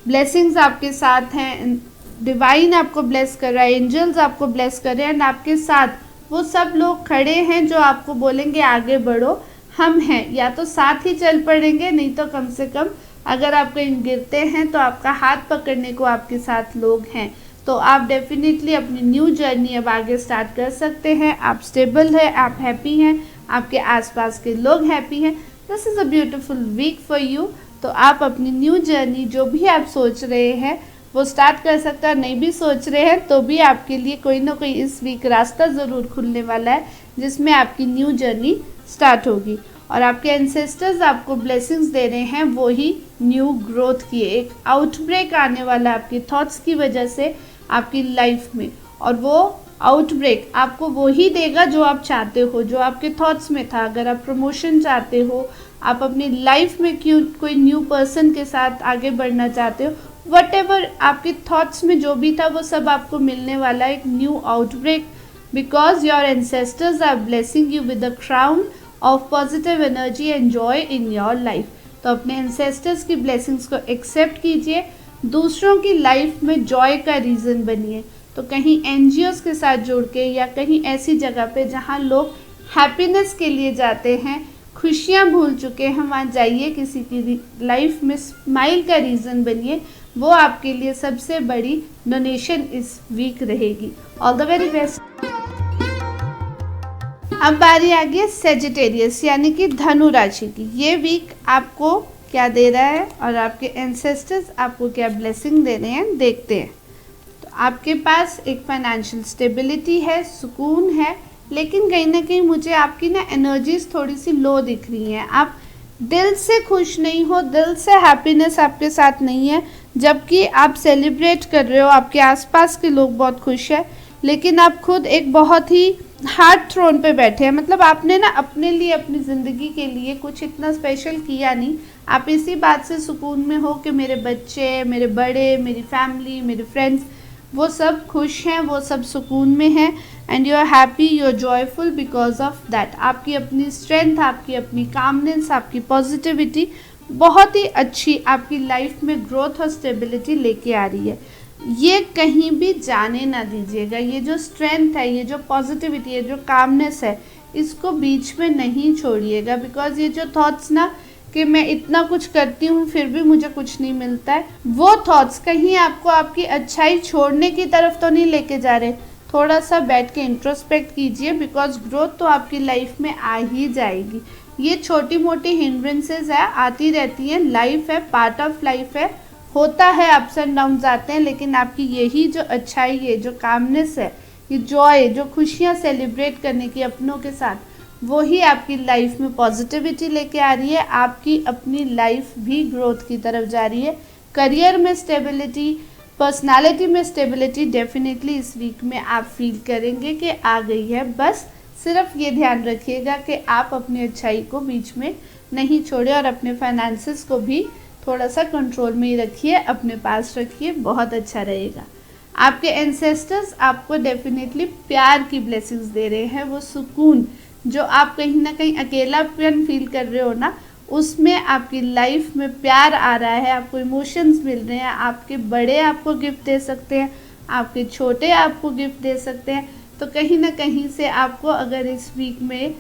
ब्लेसिंग्स आपके साथ हैं। डिवाइन आपको ब्लेस कर रहा है, एंजल्स आपको ब्लेस कर रहे हैं, एंड आपके साथ वो सब लोग खड़े हैं जो आपको बोलेंगे आगे बढ़ो, हम हैं। या तो साथ ही चल पड़ेंगे, नहीं तो कम से कम अगर आप कहीं गिरते हैं तो आपका हाथ पकड़ने को आपके साथ लोग हैं। तो आप डेफिनेटली अपनी न्यू जर्नी अब आगे स्टार्ट कर सकते हैं। आप स्टेबल हैं, आप हैप्पी हैं, आपके आसपास के लोग हैप्पी हैं। This is a beautiful week for you. तो आप अपनी न्यू जर्नी जो भी आप सोच रहे हैं वो स्टार्ट कर सकते हैं। नहीं भी सोच रहे हैं तो भी आपके लिए कोई ना कोई इस वीक रास्ता ज़रूर खुलने वाला है जिसमें आपकी न्यू जर्नी स्टार्ट होगी। और आपके एंसेस्टर्स आपको ब्लेसिंग्स दे रहे हैं वो ही न्यू ग्रोथ की। एक आउटब्रेक आने वाला है आपकी थॉट्स की वजह से आपकी लाइफ में, और वो आउटब्रेक आपको वो ही देगा जो आप चाहते हो, जो आपके थॉट्स में था। अगर आप प्रमोशन चाहते हो, आप अपनी लाइफ में क्यों कोई न्यू पर्सन के साथ आगे बढ़ना चाहते हो, वटेवर आपके थॉट्स में जो भी था वो सब आपको मिलने वाला है, एक new outbreak, because your ancestors are blessing you with the crown of positive energy and joy in your life. तो अपने एंसेस्टर्स की ब्लेसिंग्स को एक्सेप्ट कीजिए, दूसरों की लाइफ में जॉय का रीज़न बनिए। तो कहीं एनजीओज के साथ जुड़ के या कहीं ऐसी जगह पे जहाँ लोग हैप्पीनेस के लिए जाते हैं, खुशियाँ भूल चुके हैं, वहाँ जाइए, किसी की लाइफ में स्माइल का रीज़न बनिए। वो आपके लिए सबसे बड़ी डोनेशन इस वीक रहेगी। All the very best. अब बारी आ गई सेजिटेरियस यानी कि धनु राशि की। ये वीक आपको क्या दे रहा है और आपके एंसेस्टर्स आपको क्या ब्लेसिंग दे रहे हैं, देखते हैं। तो आपके पास एक फाइनेंशियल स्टेबिलिटी है, सुकून है, लेकिन कहीं ना कहीं मुझे आपकी ना एनर्जीज थोड़ी सी लो दिख रही हैं। आप दिल से खुश नहीं हो, दिल से हैप्पीनेस आपके साथ नहीं है, जबकि आप सेलिब्रेट कर रहे हो, आपके आसपास के लोग बहुत खुश हैं, लेकिन आप खुद एक बहुत ही हार्ड थ्रोन पे बैठे हैं। मतलब आपने ना अपने लिए, अपनी ज़िंदगी के लिए कुछ इतना स्पेशल किया नहीं। आप इसी बात से सुकून में हो कि मेरे बच्चे, मेरे बड़े, मेरी फैमिली, मेरे फ्रेंड्स, वो सब खुश हैं, वो सब सुकून में हैं, and you are happy, you are joyful because of that. आपकी अपनी स्ट्रेंथ, आपकी अपनी कामनेस, आपकी पॉजिटिविटी बहुत ही अच्छी आपकी लाइफ में ग्रोथ और स्टेबिलिटी लेके आ रही है। ये कहीं भी जाने ना दीजिएगा। ये जो स्ट्रेंथ है, ये जो पॉजिटिविटी है, जो कामनेस है, इसको बीच में नहीं छोड़िएगा। बिकॉज ये जो थॉट्स ना कि मैं इतना कुछ करती हूँ फिर भी मुझे कुछ नहीं मिलता है, वो थॉट्स कहीं आपको आपकी अच्छाई छोड़ने की तरफ तो नहीं लेके जा रहे। थोड़ा सा बैठ के इंट्रोस्पेक्ट कीजिए, बिकॉज ग्रोथ तो आपकी लाइफ में आ ही जाएगी। ये छोटी मोटी हिंड्रेंसेस है, आती रहती हैं, लाइफ है, पार्ट ऑफ लाइफ है, होता है, अप्स एंड डाउन्स आते हैं, लेकिन आपकी यही जो अच्छाई है, जो कामनेस है, ये जॉय, जो खुशियाँ सेलिब्रेट करने की अपनों के साथ, वो ही आपकी लाइफ में पॉजिटिविटी लेके आ रही है। आपकी अपनी लाइफ भी ग्रोथ की तरफ जा रही है। करियर में स्टेबिलिटी, पर्सनालिटी में स्टेबिलिटी डेफिनेटली इस वीक में आप फील करेंगे कि आ गई है। बस सिर्फ ये ध्यान रखिएगा कि आप अपनी अच्छाई को बीच में नहीं छोड़े और अपने फाइनेंसेस को भी थोड़ा सा कंट्रोल में ही रखिए, अपने पास रखिए, बहुत अच्छा रहेगा। आपके एंसेस्टर्स आपको डेफिनेटली प्यार की ब्लेसिंग्स दे रहे हैं। वो सुकून जो आप कहीं ना कहीं अकेलापन फील कर रहे हो ना, उसमें आपकी लाइफ में प्यार आ रहा है, आपको इमोशंस मिल रहे हैं। आपके बड़े आपको गिफ्ट दे सकते हैं, आपके छोटे आपको गिफ्ट दे सकते हैं। तो कहीं ना कहीं से आपको अगर इस वीक में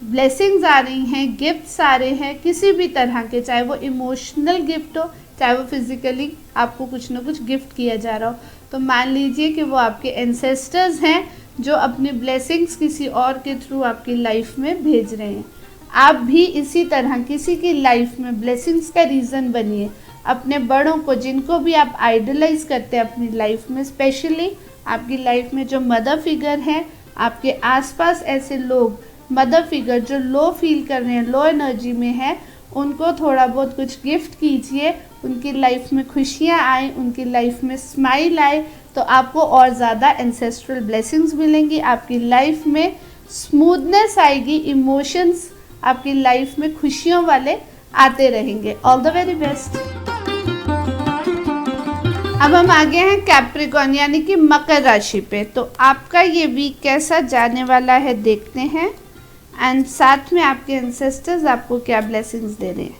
ब्लेसिंग्स आ रही हैं, गिफ्ट्स आ रहे हैं किसी भी तरह के, चाहे वो इमोशनल गिफ्ट हो, चाहे वो फिजिकली आपको कुछ ना कुछ गिफ्ट किया जा रहा हो, तो मान लीजिए कि वो आपके एंसेस्टर्स हैं जो अपने ब्लेसिंग्स किसी और के थ्रू आपकी लाइफ में भेज रहे हैं। आप भी इसी तरह किसी की लाइफ में ब्लेसिंग्स का रीज़न बनिए। अपने बड़ों को, जिनको भी आप आइडलाइज करते हैं अपनी लाइफ में, स्पेशली आपकी लाइफ में जो मदर फिगर हैं, आपके आसपास ऐसे लोग, मदर फिगर जो लो फील कर रहे हैं, लो एनर्जी में है, उनको थोड़ा बहुत कुछ गिफ्ट कीजिए। उनकी लाइफ में खुशियाँ आए, उनकी लाइफ में स्माइल आए, तो आपको और ज़्यादा एंसेस्ट्रल ब्लेसिंग्स मिलेंगी। आपकी लाइफ में स्मूथनेस आएगी, इमोशंस आपकी लाइफ में खुशियों वाले आते रहेंगे। All the very best. अब हम आगे हैं कैप्रिकॉर्न यानी कि मकर राशि पे। तो आपका ये वीक कैसा जाने वाला है देखते हैं, एंड साथ में आपके एंसेस्टर्स आपको क्या ब्लेसिंग्स दे रहे हैं।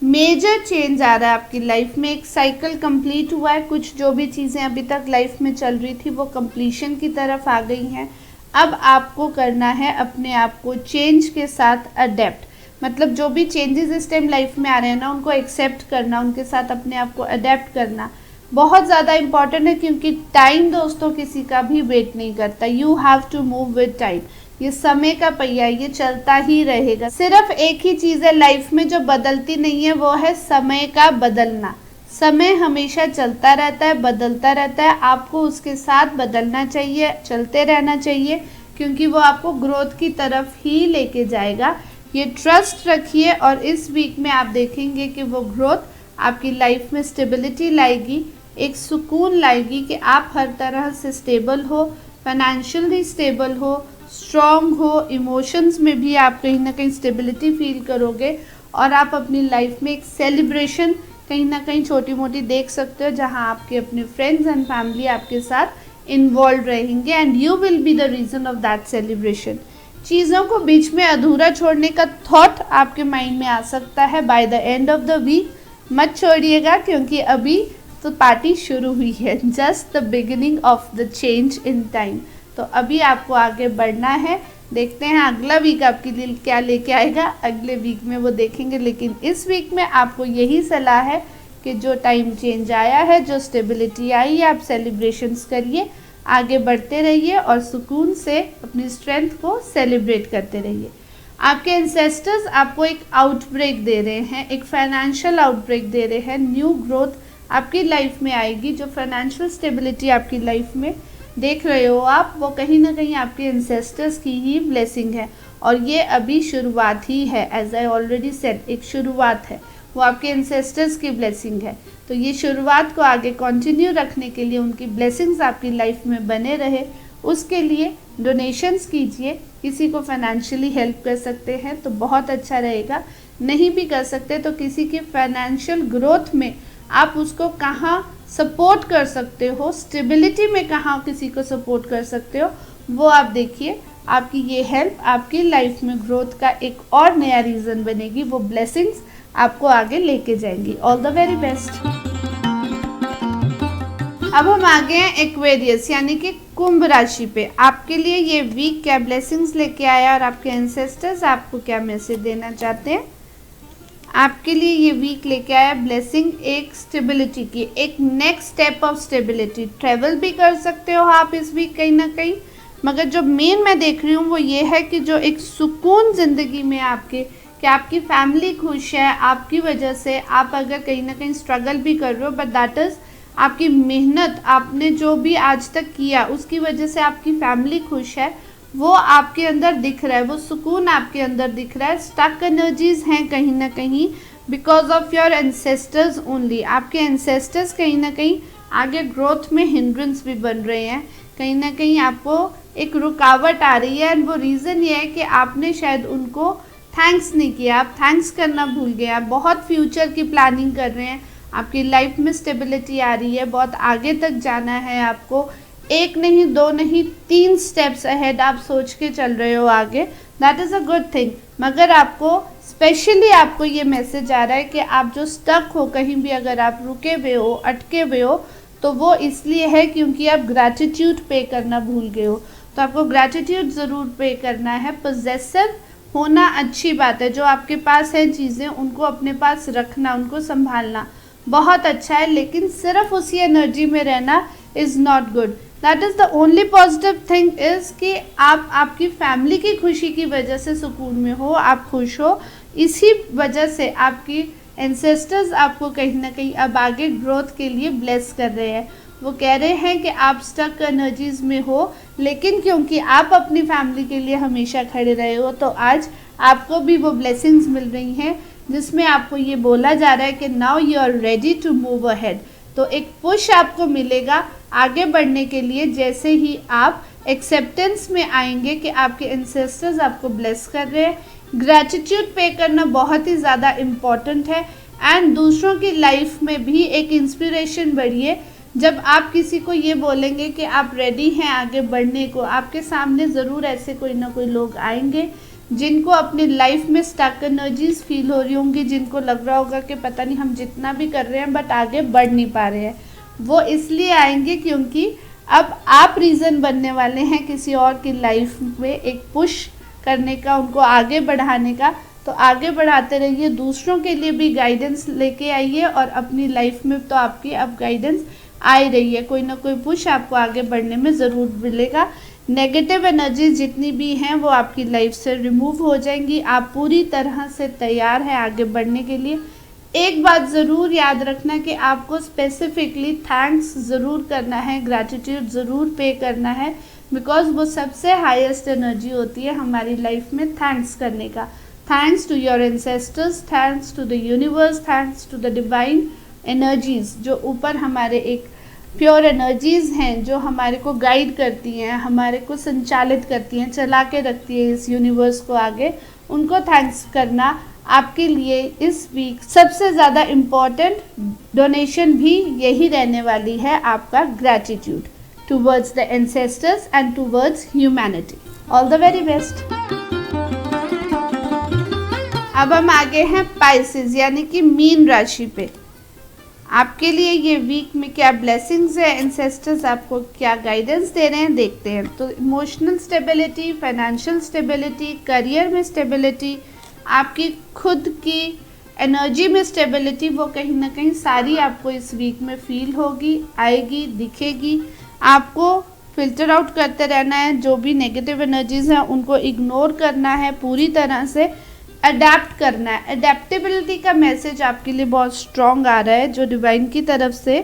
मेजर चेंज आ रहा है आपकी लाइफ में, एक साइकिल कंप्लीट हुआ है। कुछ जो भी चीज़ें अभी तक लाइफ में चल रही थी वो कंप्लीशन की तरफ आ गई हैं। अब आपको करना है अपने आप को चेंज के साथ अडेप्ट, मतलब जो भी चेंजेस इस टाइम लाइफ में आ रहे हैं ना, उनको एक्सेप्ट करना, उनके साथ अपने आप को अडेप्ट करना बहुत ज़्यादा इंपॉर्टेंट है, क्योंकि टाइम दोस्तों किसी का भी वेट नहीं करता। You have to move with time. ये समय का पहिया, ये चलता ही रहेगा। सिर्फ एक ही चीज़ है लाइफ में जो बदलती नहीं है, वो है समय का बदलना। समय हमेशा चलता रहता है, बदलता रहता है, आपको उसके साथ बदलना चाहिए, चलते रहना चाहिए, क्योंकि वो आपको ग्रोथ की तरफ ही लेके जाएगा। ये ट्रस्ट रखिए और इस वीक में आप देखेंगे कि वो ग्रोथ आपकी लाइफ में स्टेबिलिटी लाएगी, एक सुकून लाएगी कि आप हर तरह से स्टेबल हो, फाइनेंशियली स्टेबल हो, स्ट्रॉन्ग हो, इमोशंस में भी आप कहीं ना कहीं स्टेबिलिटी फील करोगे, और आप अपनी लाइफ में एक सेलिब्रेशन कहीं ना कहीं छोटी मोटी देख सकते हो, जहां आपके अपने फ्रेंड्स एंड फैमिली आपके साथ इन्वॉल्व रहेंगे, and you will be the reason of that celebration. चीज़ों को बीच में अधूरा छोड़ने का थॉट आपके माइंड में आ सकता है by the end of the week. मत छोड़िएगा, क्योंकि अभी तो पार्टी शुरू हुई है, just the beginning of the change in time. तो अभी आपको आगे बढ़ना है। देखते हैं अगला वीक आपके लिए क्या लेके आएगा, अगले वीक में वो देखेंगे। लेकिन इस वीक में आपको यही सलाह है कि जो टाइम चेंज आया है, जो स्टेबिलिटी आई है, आप सेलिब्रेशंस करिए, आगे बढ़ते रहिए और सुकून से अपनी स्ट्रेंथ को सेलिब्रेट करते रहिए। आपके एंसेस्टर्स आपको एक आउटब्रेक दे रहे हैं, एक फाइनेंशियल आउटब्रेक दे रहे हैं। न्यू ग्रोथ आपकी लाइफ में आएगी। जो फाइनेंशियल स्टेबिलिटी आपकी लाइफ में देख रहे हो आप, वो कहीं ना कहीं आपके एंसेस्टर्स की ही ब्लेसिंग है। और ये अभी शुरुआत ही है, एज आई ऑलरेडी सेड, एक शुरुआत है, वो आपके एंसेस्टर्स की ब्लेसिंग है। तो ये शुरुआत को आगे कंटिन्यू रखने के लिए, उनकी ब्लेसिंग्स आपकी लाइफ में बने रहे, उसके लिए डोनेशंस कीजिए। किसी को फाइनेंशियली हेल्प कर सकते हैं तो बहुत अच्छा रहेगा। नहीं भी कर सकते तो किसी की फाइनेंशियल ग्रोथ में आप उसको कहाँ सपोर्ट कर सकते हो, स्टेबिलिटी में कहाँ किसी को सपोर्ट कर सकते हो, वो आप देखिए। आपकी ये हेल्प आपकी लाइफ में ग्रोथ का एक और नया रीज़न बनेगी। वो ब्लेसिंग्स आपको आगे लेके जाएंगी। All the very best. अब हम आ गए हैं एक्वेरियस यानी कि कुंभ राशि पे। आपके लिए ये वीक क्या ब्लेसिंग्स लेके आया और आपके एंसेस्टर्स आपको क्या मैसेज देना चाहते हैं। आपके लिए ये वीक लेके आया ब्लेसिंग एक स्टेबिलिटी की, एक next step of stability. Travel भी कर सकते हो आप इस वीक कहीं ना कहीं, मगर जो मेन मैं देख रही हूँ वो ये है कि जो एक सुकून ज़िंदगी में आपके, कि आपकी फैमिली खुश है आपकी वजह से। आप अगर कहीं ना कहीं स्ट्रगल भी कर रहे हो, बट दैट इज़ आपकी मेहनत, आपने जो भी आज तक किया उसकी वजह से आपकी फैमिली खुश है, वो आपके अंदर दिख रहा है, वो सुकून आपके अंदर दिख रहा है। स्टक एनर्जीज हैं कहीं ना कहीं because of your ancestors only. आपके एंसेस्टर्स कहीं ना कहीं आगे ग्रोथ में हिंड्रेंस भी बन रहे हैं, कहीं ना कहीं आपको एक रुकावट आ रही है। एंड वो रीज़न ये है कि आपने शायद उनको थैंक्स नहीं किया, आप थैंक्स करना भूल गए। आप बहुत फ्यूचर की प्लानिंग कर रहे हैं, आपकी लाइफ में स्टेबिलिटी आ रही है, बहुत आगे तक जाना है आपको। एक नहीं, दो नहीं, 3 स्टेप्स अहेड आप सोच के चल रहे हो आगे। That is a good thing. मगर आपको स्पेशली आपको ये मैसेज आ रहा है कि आप जो स्टक हो कहीं भी, अगर आप रुके हुए हो, अटके हुए हो, तो वो इसलिए है क्योंकि आप ग्रैटिट्यूड पे करना भूल गए हो। तो आपको ग्रैटिट्यूड ज़रूर पे करना है। पोजेसिव होना अच्छी बात है, जो आपके पास है चीज़ें उनको अपने पास रखना, उनको संभालना बहुत अच्छा है, लेकिन सिर्फ उसी एनर्जी में रहना is not good. That is the only positive thing is कि आप आपकी फैमिली की खुशी की वजह से सुकून में हो, आप खुश हो। इसी वजह से आपकी एंसेस्टर्स आपको कहीं ना कहीं अब आगे ग्रोथ के लिए ब्लेस कर रहे हैं। वो कह रहे हैं कि आप स्टक एनर्जीज़ में हो, लेकिन क्योंकि आप अपनी फैमिली के लिए हमेशा खड़े रहे हो, तो आज आपको भी वो ब्लेसिंग्स मिल रही हैं जिसमें आपको ये बोला जा रहा है कि now you are ready to move ahead. तो एक पुश आपको मिलेगा आगे बढ़ने के लिए, जैसे ही आप एक्सेप्टेंस में आएंगे कि आपके एंसेस्टर्स आपको ब्लेस कर रहे हैं। ग्रैटिट्यूड पे करना बहुत ही ज़्यादा इम्पॉर्टेंट है। एंड दूसरों की लाइफ में भी एक इंस्पिरेशन बढ़िए। जब आप किसी को ये बोलेंगे कि आप रेडी हैं आगे बढ़ने को, आपके सामने ज़रूर ऐसे कोई ना कोई लोग आएंगे जिनको अपनी लाइफ में स्टक एनर्जीज फील हो रही होंगी, जिनको लग रहा होगा कि पता नहीं हम जितना भी कर रहे हैं बट आगे बढ़ नहीं पा रहे हैं। वो इसलिए आएंगे क्योंकि अब आप रीज़न बनने वाले हैं किसी और की लाइफ में एक पुश करने का, उनको आगे बढ़ाने का। तो आगे बढ़ाते रहिए, दूसरों के लिए भी गाइडेंस लेके आइए और अपनी लाइफ में तो आपकी अब गाइडेंस आ ही रही है। कोई ना कोई पुश आपको आगे बढ़ने में ज़रूर मिलेगा। नेगेटिव एनर्जी जितनी भी हैं वो आपकी लाइफ से रिमूव हो जाएंगी। आप पूरी तरह से तैयार हैं आगे बढ़ने के लिए। एक बात ज़रूर याद रखना कि आपको स्पेसिफिकली थैंक्स ज़रूर करना है, ग्रैटिट्यूड ज़रूर पे करना है, बिकॉज वो सबसे हाईएस्ट एनर्जी होती है हमारी लाइफ में थैंक्स करने का। Thanks to your ancestors, thanks to the universe, thanks to the divine energies जो ऊपर हमारे एक प्योर एनर्जीज़ हैं, जो हमारे को गाइड करती हैं, हमारे को संचालित करती हैं, चला के रखती है इस यूनिवर्स को आगे। उनको थैंक्स करना आपके लिए इस वीक सबसे ज़्यादा इम्पॉर्टेंट डोनेशन भी यही रहने वाली है, आपका gratitude towards the ancestors and towards humanity. All the very best. अब हम आगे हैं पाइसेस यानी कि मीन राशि पे। आपके लिए ये वीक में क्या ब्लेसिंग्स है, एंसेस्टर्स आपको क्या गाइडेंस दे रहे हैं, देखते हैं। तो emotional stability, financial stability, career में स्टेबिलिटी, आपकी खुद की एनर्जी में स्टेबिलिटी, वो कहीं ना कहीं सारी आपको इस वीक में फील होगी, आएगी, दिखेगी। आपको फिल्टर आउट करते रहना है, जो भी नेगेटिव एनर्जीज हैं उनको इग्नोर करना है, पूरी तरह से अडेप्ट करना है। अडेप्टेबिलिटी का मैसेज आपके लिए बहुत स्ट्रॉन्ग आ रहा है जो डिवाइन की तरफ से।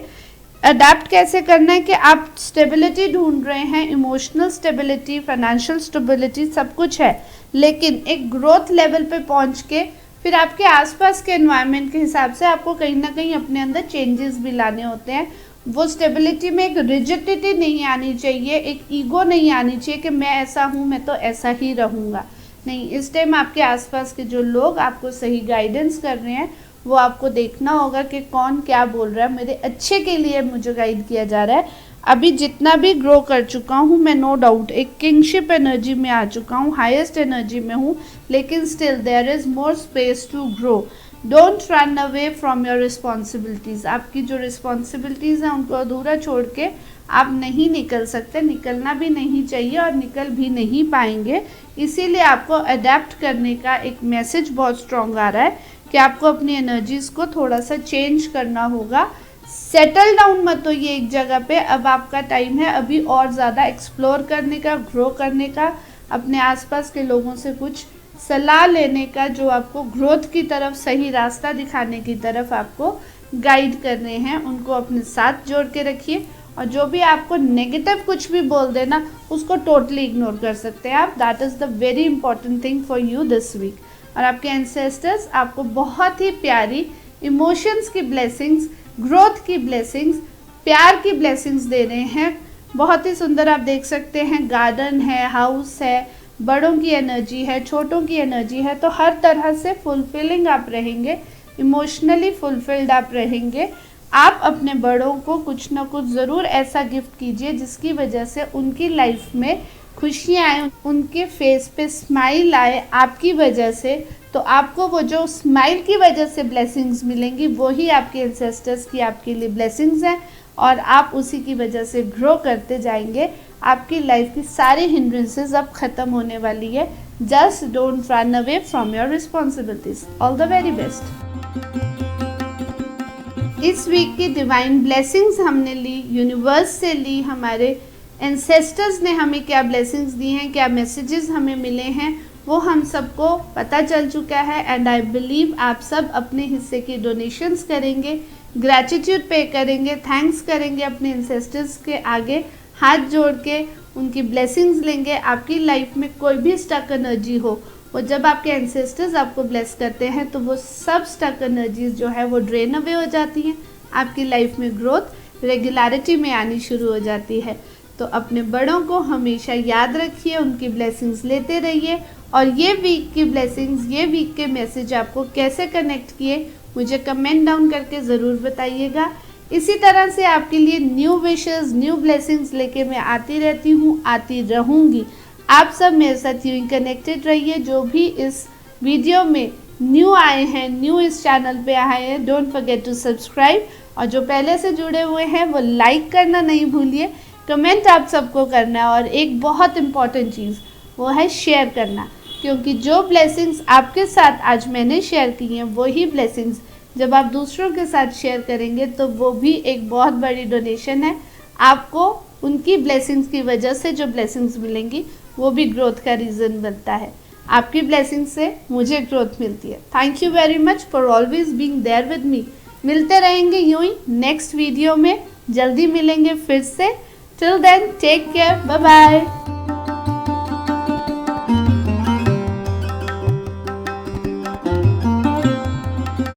अडेप्ट कैसे करना है कि आप स्टेबिलिटी ढूंढ रहे हैं, इमोशनल स्टेबिलिटी, फाइनेंशियल स्टेबिलिटी सब कुछ है, लेकिन एक ग्रोथ लेवल पे पहुंच के फिर आपके आसपास के एनवायरनमेंट के हिसाब से आपको कहीं ना कहीं अपने अंदर चेंजेस भी लाने होते हैं। वो स्टेबिलिटी में एक रिजिडिटी नहीं आनी चाहिए, एक ईगो नहीं आनी चाहिए कि मैं ऐसा हूँ, मैं तो ऐसा ही रहूँगा। नहीं, इस टाइम आपके आसपास के जो लोग आपको सही गाइडेंस कर रहे हैं वो आपको देखना होगा कि कौन क्या बोल रहा है, मेरे अच्छे के लिए मुझे गाइड किया जा रहा है। अभी जितना भी ग्रो कर चुका हूँ मैं, नो डाउट एक किंगशिप एनर्जी में आ चुका हूँ, हाईएस्ट एनर्जी में हूँ, लेकिन still there is more space to grow. Don't run away from your responsibilities. आपकी जो रिस्पॉन्सिबिलिटीज़ हैं उनको अधूरा छोड़ के आप नहीं निकल सकते, निकलना भी नहीं चाहिए और निकल भी नहीं पाएंगे। इसीलिए आपको अडेप्ट करने का एक मैसेज बहुत स्ट्रॉन्ग आ रहा है कि आपको अपनी एनर्जीज़ को थोड़ा सा चेंज करना होगा। सेटल डाउन मत हो ये एक जगह पे, अब आपका टाइम है अभी और ज़्यादा एक्सप्लोर करने का, ग्रो करने का, अपने आसपास के लोगों से कुछ सलाह लेने का, जो आपको ग्रोथ की तरफ, सही रास्ता दिखाने की तरफ आपको गाइड कर रहे हैं, उनको अपने साथ जोड़ के रखिए। और जो भी आपको नेगेटिव कुछ भी बोल देना उसको टोटली इग्नोर कर सकते हैं आप। That is the very important thing for you this week. और आपके एंसेस्टर्स आपको बहुत ही प्यारी इमोशंस की ब्लेसिंग्स, ग्रोथ की ब्लेसिंग्स, प्यार की ब्लेसिंग्स दे रहे हैं। बहुत ही सुंदर आप देख सकते हैं, गार्डन है, हाउस है, बड़ों की एनर्जी है, छोटों की एनर्जी है, तो हर तरह से फुलफिलिंग आप रहेंगे, इमोशनली फुलफिल्ड आप रहेंगे। आप अपने बड़ों को कुछ ना कुछ ज़रूर ऐसा गिफ्ट कीजिए जिसकी वजह से उनकी लाइफ में खुशियाँ आए, उनके फेस पे स्माइल आए आपकी वजह से। तो आपको वो जो स्माइल की वजह से ब्लेसिंग्स मिलेंगी वही आपके एंसेस्टर्स की आपके लिए ब्लेसिंग्स हैं, और आप उसी की वजह से ग्रो करते जाएंगे। आपकी लाइफ की सारी हिंड्रेंसेस अब ख़त्म होने वाली है। Just don't run away from your responsibilities. All the very best. इस वीक की डिवाइन ब्लेसिंग्स हमने ली, यूनिवर्स से ली, हमारे एंसेस्टर्स ने हमें क्या ब्लेसिंग्स दी हैं, क्या मैसेजेस हमें मिले हैं, वो हम सबको पता चल चुका है। एंड आई बिलीव आप सब अपने हिस्से की डोनेशंस करेंगे, ग्रैटिट्यूड पे करेंगे, थैंक्स करेंगे, अपने एंसेस्टर्स के आगे हाथ जोड़ के उनकी ब्लेसिंग्स लेंगे। आपकी लाइफ में कोई भी स्टक एनर्जी हो, वो जब आपके एंसेस्टर्स आपको ब्लेस करते हैं तो वो सब स्टक एनर्जीज जो है वो ड्रेन अवे हो जाती हैं, आपकी लाइफ में ग्रोथ रेगुलरिटी में आनी शुरू हो जाती है। तो अपने बड़ों को हमेशा याद रखिए, उनकी ब्लेसिंग्स लेते रहिए। और ये वीक की ब्लेसिंग्स, ये वीक के मैसेज आपको कैसे कनेक्ट किए मुझे कमेंट डाउन करके ज़रूर बताइएगा। इसी तरह से आपके लिए न्यू विशेस, न्यू ब्लेसिंग्स लेके मैं आती रहती हूँ, आती रहूँगी। आप सब मेरे साथ यूं कनेक्टेड रहिए। जो भी इस वीडियो में न्यू आए हैं, न्यू इस चैनल पे आए हैं, डोंट फॉरगेट टू सब्सक्राइब। और जो पहले से जुड़े हुए हैं वो लाइक करना नहीं भूलिए, कमेंट आप सबको करना है, और एक बहुत इम्पॉर्टेंट चीज़ वो है शेयर करना, क्योंकि जो ब्लेसिंग्स आपके साथ आज मैंने शेयर की हैं वही ब्लेसिंग्स जब आप दूसरों के साथ शेयर करेंगे तो वो भी एक बहुत बड़ी डोनेशन है। आपको उनकी ब्लेसिंग्स की वजह से जो ब्लेसिंग्स मिलेंगी वो भी ग्रोथ का रीज़न बनता है। आपकी ब्लेसिंग्स से मुझे ग्रोथ मिलती है। Thank you very much for always being there with me. मिलते रहेंगे यूं ही नेक्स्ट वीडियो में, जल्दी मिलेंगे फिर से। Till then take care, bye bye.